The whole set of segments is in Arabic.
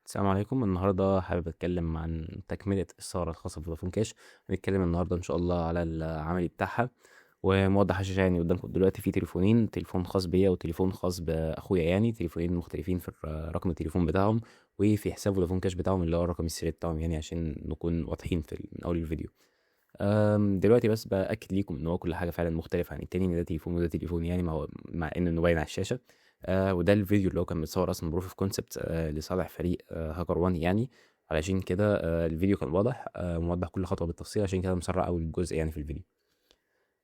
السلام عليكم. النهارده حابب اتكلم عن تكمله الثغره الخاصه بفودافون كاش. هنتكلم النهارده ان شاء الله على العملي بتاعها، وموضح الشاشه. يعني قدامكم دلوقتي في تليفونين، تليفون خاص بيا وتليفون خاص باخويا، يعني تليفونين مختلفين في رقم التليفون بتاعهم وفي حساب فودافون كاش بتاعهم اللي هو الرقم السري بتاعهم، يعني عشان نكون واضحين من اول الفيديو. دلوقتي بس باكد ليكم ان هو كل حاجه فعلا مختلفه عن التاني، ان ده تليفون وده تليفون، يعني مع انه باين على الشاشه. وده الفيديو اللي هو كان متصور اصلا بروف اوف كونسبت لصالح فريق هاكر وان يعني. علشان كده الفيديو كان واضح، موضح كل خطوه بالتفصيل، عشان كده مسرع اول جزء يعني في الفيديو.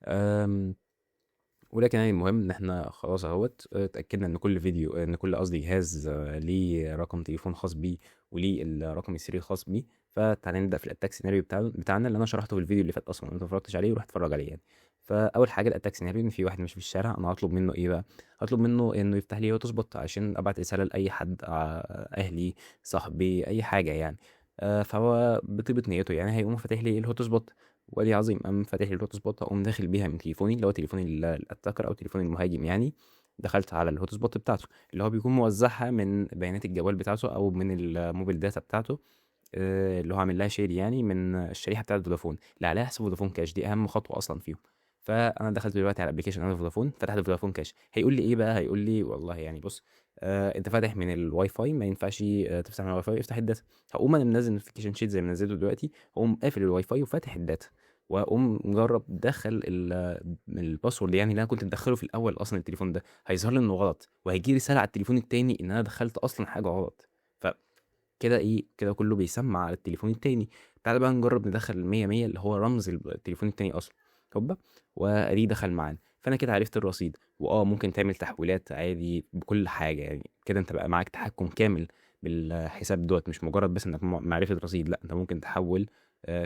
آم، ولكن يعني المهم ان احنا خلاص اهوت اتاكدنا ان كل فيديو، ان كل قصدي جهاز ليه رقم تليفون خاص بيه وليه الرقم السري الخاص بيه. فتعالى نبدا في الاتاك سيناريو بتاعنا اللي انا شرحته في الفيديو اللي فات. اصلا انت ما اتفرجتش عليه، روح اتفرج عليه يعني. فاول حاجه الاتاك سيناريو، ان في واحد ماشي في الشارع، انا هطلب منه ايه بقى؟ هطلب منه انه يفتح لي هوت سبوت عشان ابعت رساله لاي حد، اهلي، صاحبي، اي حاجه يعني. فهو بطيبه نيته يعني هيقوم فاتح لي الهوت سبوت. ولي عظيم، قام فاتح لي الهوت سبوت، اقوم داخل بيها من تليفوني اللي هو تليفون الاتاكر او تليفون المهاجم يعني. دخلت على الهوت سبوت بتاعته اللي هو بيكون موزعها من بيانات الجوال بتاعته او من الموبيل داتا بتاعته، اللي هو عامل لها شير يعني من الشريحه بتاعه فودافون اللي عليها حساب فودافون كاش. دي اهم خطوه اصلا فيهم. فانا دخلت دلوقتي على الابلكيشن انا فودافون، فتحت فودافون كاش. هيقول لي ايه بقى؟ هيقول لي والله يعني بص، انت فاتح من الواي فاي، ما ينفعش تفتح من الواي فاي، افتح الداتا. هقوم انا منزل نوتيفيكيشن شيت زي ما نزلته دلوقتي، هقوم قافل الواي فاي وفاتح الداتا، واقوم مجرب دخل الباسورد يعني اللي انا كنت مدخله في الاول. اصلا التليفون ده هيظهر لي انه غلط، وهيجي رساله على التليفون التاني ان انا دخلت اصلا حاجه غلط. فكده ايه؟ كده كله بيسمع على التليفون التاني. تعالى بقى نجرب ندخل المية مية اللي هو رمز التليفون التاني اصلا. هوبا، وادي دخل معانا. فانا كده عرفت الرصيد، ممكن تعمل تحويلات عادي بكل حاجه يعني. كده انت بقى معاك تحكم كامل بالحساب دوت، مش مجرد بس انك معرفه رصيد، لا انت ممكن تحول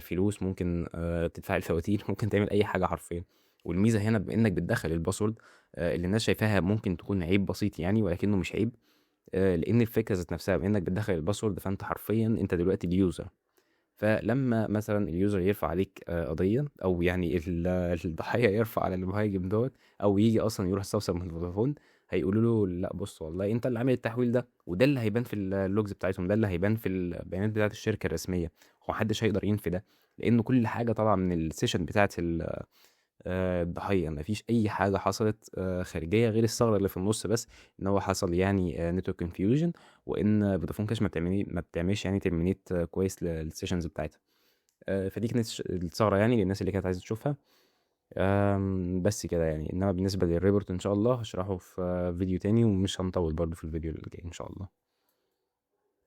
فلوس، ممكن تدفع الفواتير ممكن تعمل اي حاجه حرفيا. والميزه هنا بانك بتدخل الباسورد اللي الناس شايفاها ممكن تكون عيب بسيط يعني، ولكنه مش عيب. لان الفكره ذات نفسها بانك بتدخل الباسورد، فانت حرفيا انت دلوقتي اليوزر. فلما مثلا اليوزر يرفع عليك قضيه، او يعني الضحيه يرفع على المهاجم دوت، او يجي اصلا يروح يستفسر من فودافون، هيقولوا له لا بص والله انت اللي عامل التحويل ده، وده اللي هيبان في اللوجز بتاعتهم، ده اللي هيبان في البيانات بتاعت الشركه الرسميه. ومحدش هيقدر ينفي ده، لانه كل حاجه طالعه من السيشن بتاعت الضحية. مفيش أي حاجة حصلت خارجية غير الثغرة اللي في النص بس، إن هو حصل يعني نتورك كونفيوجن، وإن فودافون كاش ما بتعملش يعني ترمينيت كويس للسيشنز بتاعتها. فدي كانت الثغرة يعني للناس اللي كانت عايزة تشوفها. بس كده يعني. إنما بالنسبة للريبورت إن شاء الله هشرحه في فيديو تاني، ومش هنطول برضو في الفيديو اللي جاي إن شاء الله.